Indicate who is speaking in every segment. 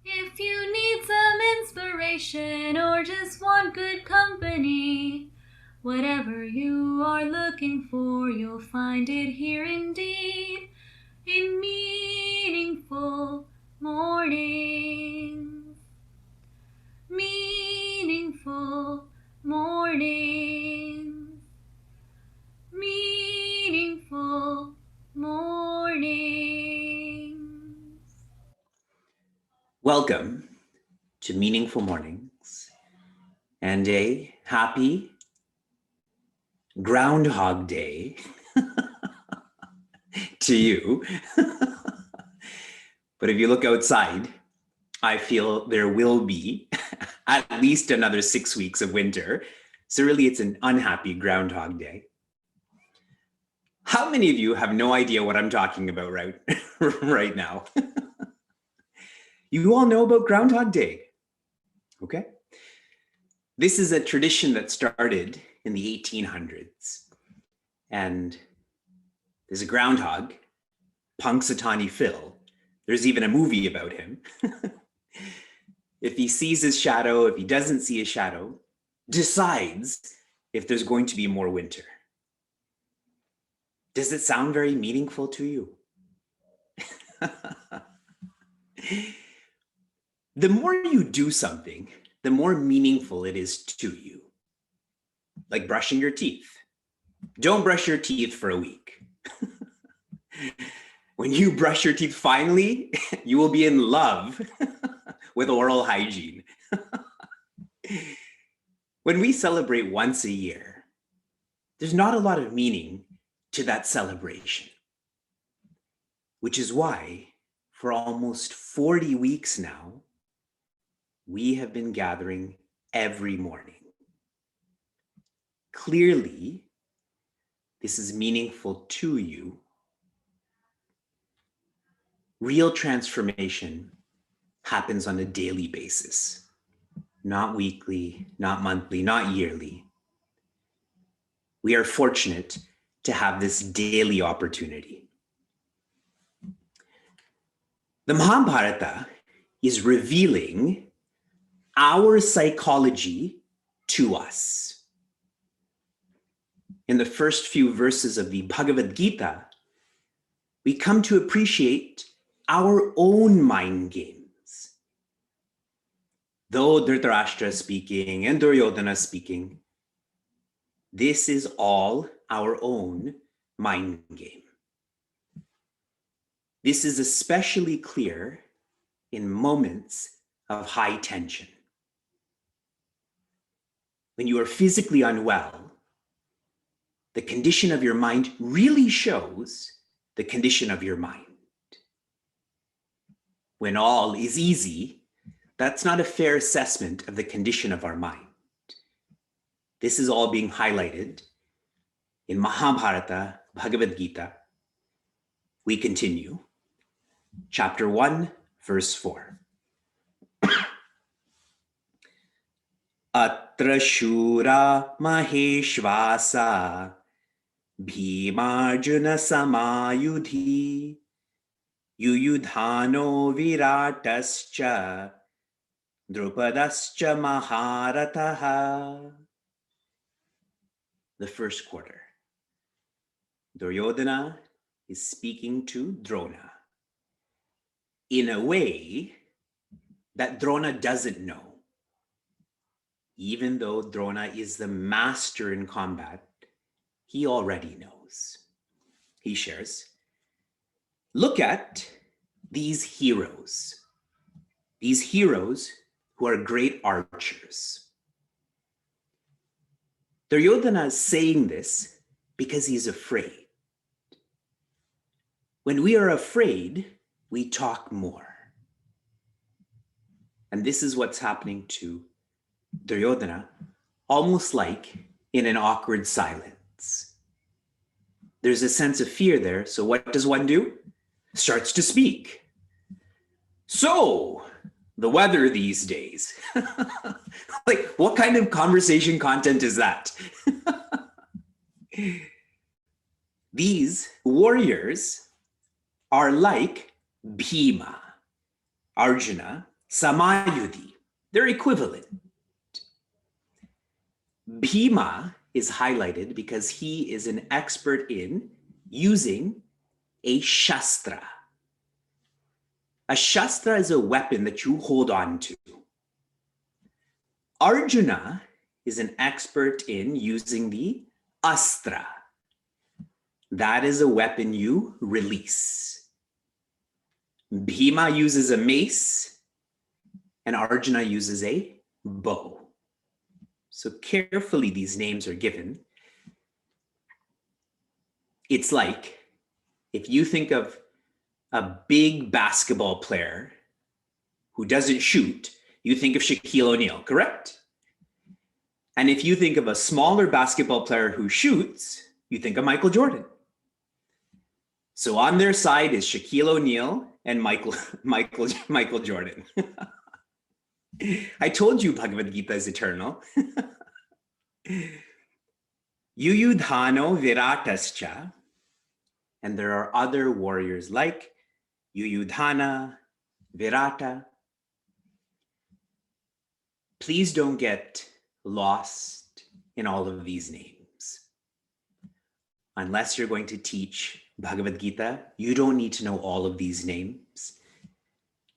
Speaker 1: If you need some inspiration or just want good company, whatever you are looking for, you'll find it here indeed, in meaningful mornings. Meaningful mornings. Meaningful mornings.
Speaker 2: Welcome to Meaningful Mornings and a happy Groundhog Day to you. But if you look outside, I feel there will be at least another 6 weeks of winter. So really it's an unhappy Groundhog Day. How many of you have no idea what I'm talking about right now? You all know about Groundhog Day, okay? This is a tradition that started in the 1800s. And there's a groundhog, Punxsutawney Phil. There's even a movie about him. If he sees his shadow, if he doesn't see his shadow, decides if there's going to be more winter. Does it sound very meaningful to you? The more you do something, the more meaningful it is to you. Like brushing your teeth. Don't brush your teeth for a week. When you brush your teeth finally, you will be in love with oral hygiene. When we celebrate once a year, there's not a lot of meaning to that celebration, which is why for almost 40 weeks now, we have been gathering every morning. Clearly, this is meaningful to you. Real transformation happens on a daily basis, not weekly, not monthly, not yearly. We are fortunate to have this daily opportunity. The Mahabharata is revealing our psychology to us. In the first few verses of the Bhagavad Gita, we come to appreciate our own mind games. Though Dhritarashtra speaking and Duryodhana speaking, this is all our own mind game. This is especially clear in moments of high tension. When you are physically unwell, the condition of your mind really shows the condition of your mind. When all is easy, that's not a fair assessment of the condition of our mind. This is all being highlighted in Mahabharata, Bhagavad Gita. We continue. Chapter 1, verse 4. Atra shura maheshvasa bhimarjuna samayudhi yuyudhano viratascha drupadascha maharataha. The first quarter. Duryodhana is speaking to Drona. In a way, that Drona doesn't know. Even though Drona is the master in combat, he already knows. He shares, look at these heroes who are great archers. Duryodhana is saying this because he's afraid. When we are afraid, we talk more. And this is what's happening to Duryodhana, almost like in an awkward silence. There's a sense of fear there, so what does one do? Starts to speak. So, the weather these days. Like, what kind of conversation content is that? These warriors are like Bhima, Arjuna, Samayudhi. They're equivalent. Bhima is highlighted because he is an expert in using a shastra. A shastra is a weapon that you hold on to. Arjuna is an expert in using the astra. That is a weapon you release. Bhima uses a mace, and Arjuna uses a bow. So carefully these names are given. It's like if you think of a big basketball player who doesn't shoot, you think of Shaquille O'Neal, correct? And if you think of a smaller basketball player who shoots, you think of Michael Jordan. So on their side is Shaquille O'Neal and Michael Jordan. I told you Bhagavad Gita is eternal. Yuyudhano Viratascha, and there are other warriors like Yuyudhana, Virata. Please don't get lost in all of these names. Unless you're going to teach Bhagavad Gita, you don't need to know all of these names.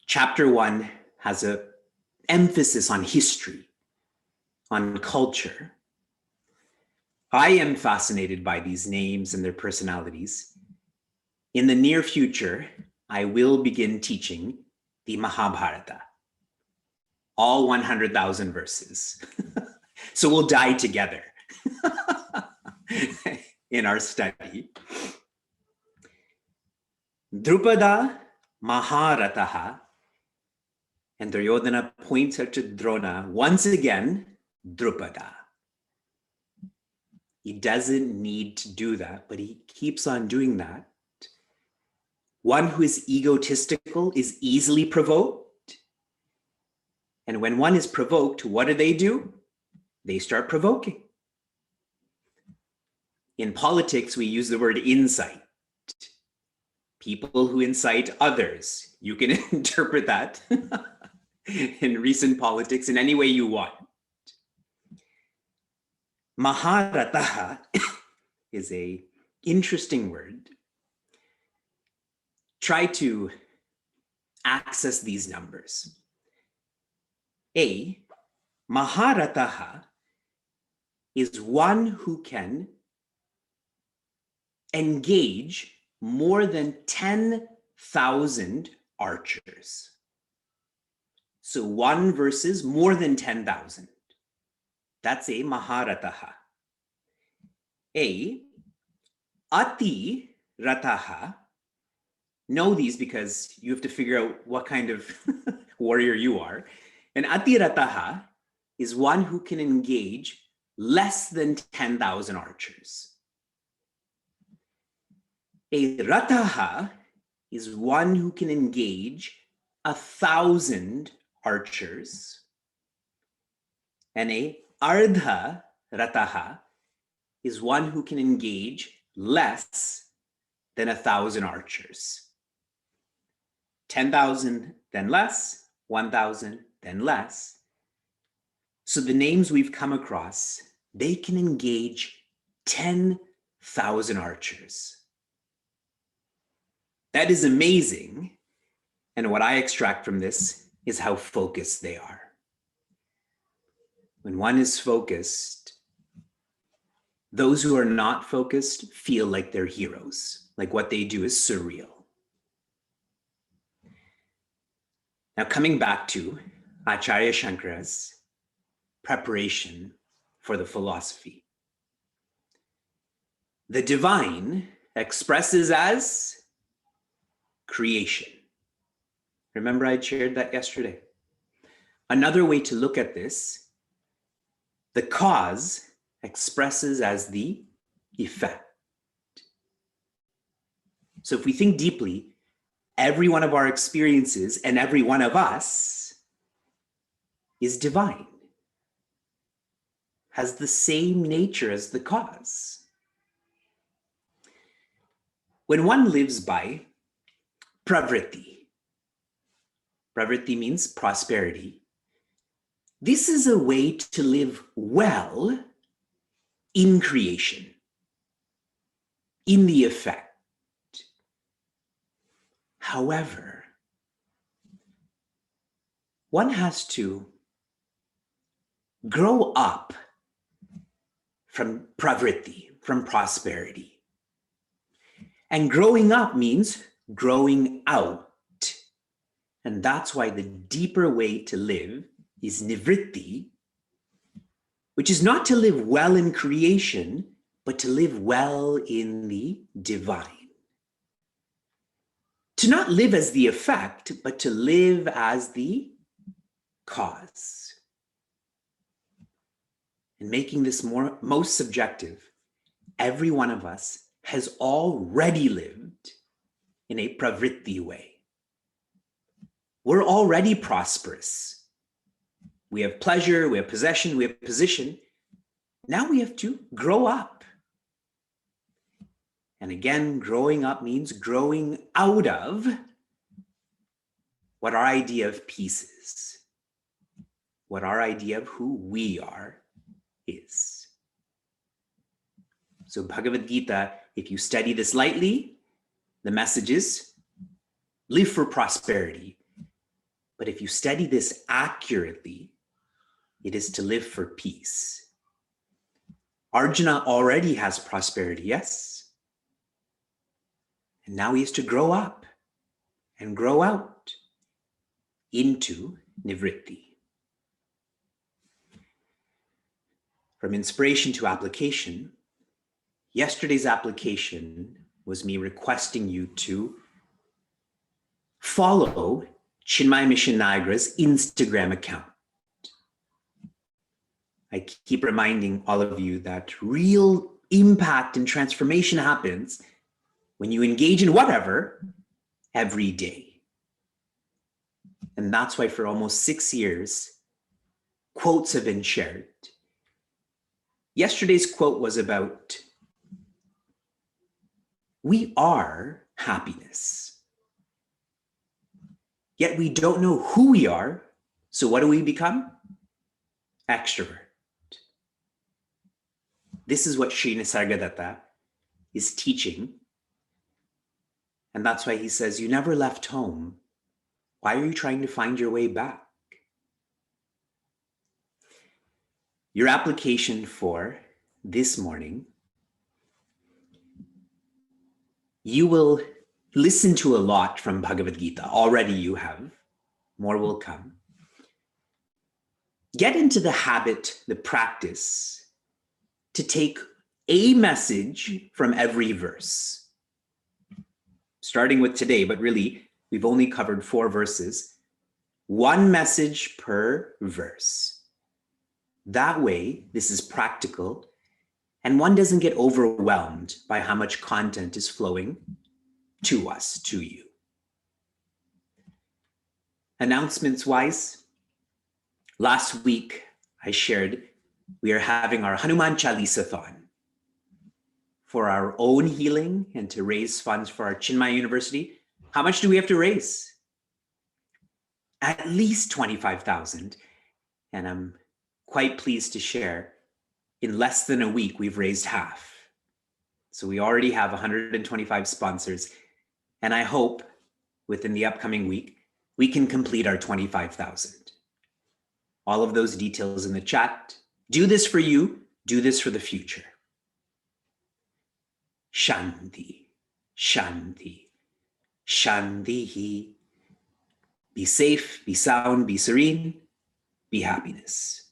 Speaker 2: Chapter 1 has an emphasis on history, on culture. I am fascinated by these names and their personalities. In the near future, I will begin teaching the Mahabharata, all 100,000 verses. So we'll die together in our study. Drupada Maharataha, and Duryodhana points out to Drona once again, Drupada. He doesn't need to do that, but he keeps on doing that. One who is egotistical is easily provoked. And when one is provoked, what do? They start provoking. In politics, we use the word incite. People who incite others. You can interpret that in recent politics in any way you want. Maharataha is an interesting word. Try to access these numbers. A Maharataha is one who can engage more than 10,000 archers. So one versus more than 10,000. That's a Maharataha. A Ati Rataha. Know these because you have to figure out what kind of warrior you are. An Ati Rataha is one who can engage less than 10,000 archers. A Rataha is one who can engage 1,000 archers. And a Ardha Rataha is one who can engage less than 1,000 archers. 10,000, then less, 1,000, then less. So the names we've come across, they can engage 10,000 archers. That is amazing. And what I extract from this is how focused they are. When one is focused, those who are not focused feel like they're heroes, like what they do is surreal. Now, coming back to Acharya Shankara's preparation for the philosophy. The divine expresses as creation. Remember, I shared that yesterday. Another way to look at this, the cause expresses as the effect. So if we think deeply, every one of our experiences and every one of us is divine, has the same nature as the cause. When one lives by pravritti, pravritti means prosperity. This is a way to live well in creation, in the effect. However, one has to grow up from pravritti, from prosperity. And growing up means growing out. And that's why the deeper way to live is nivritti, which is not to live well in creation, but to live well in the divine. To not live as the effect, but to live as the cause. And making this most subjective, every one of us has already lived in a pravritti way. We're already prosperous. We have pleasure, we have possession, we have position. Now we have to grow up. And again, growing up means growing out of what our idea of peace is, what our idea of who we are is. So Bhagavad Gita, if you study this lightly, the message is live for prosperity. But if you study this accurately, it is to live for peace. Arjuna already has prosperity, yes? And now he has to grow up and grow out into nivritti. From inspiration to application, yesterday's application was me requesting you to follow Chinmaya Mission Niagara's Instagram account. I keep reminding all of you that real impact and transformation happens when you engage in whatever every day. And that's why for almost 6 years, quotes have been shared. Yesterday's quote was about, we are happiness. Yet we don't know who we are, so what do we become? Extrovert. This is what Sri Nisargadatta is teaching. And that's why he says, you never left home. Why are you trying to find your way back? Your application for this morning, you will listen to a lot from Bhagavad Gita. Already you have. More will come. Get into the habit, the practice, to take a message from every verse. Starting with today, but really, we've only covered 4 verses. 1 message per verse. That way, this is practical, and one doesn't get overwhelmed by how much content is flowing to us, to you. Announcements-wise, last week I shared we are having our Hanuman Chalisa-thon for our own healing and to raise funds for our Chinmaya University. How much do we have to raise? At least 25,000. And I'm quite pleased to share, in less than a week, we've raised half. So we already have 125 sponsors. And I hope within the upcoming week, we can complete our 25,000. All of those details in the chat. Do this for you. Do this for the future. Shanti, Shanti, Shanti. Be safe, be sound, be serene, be happiness.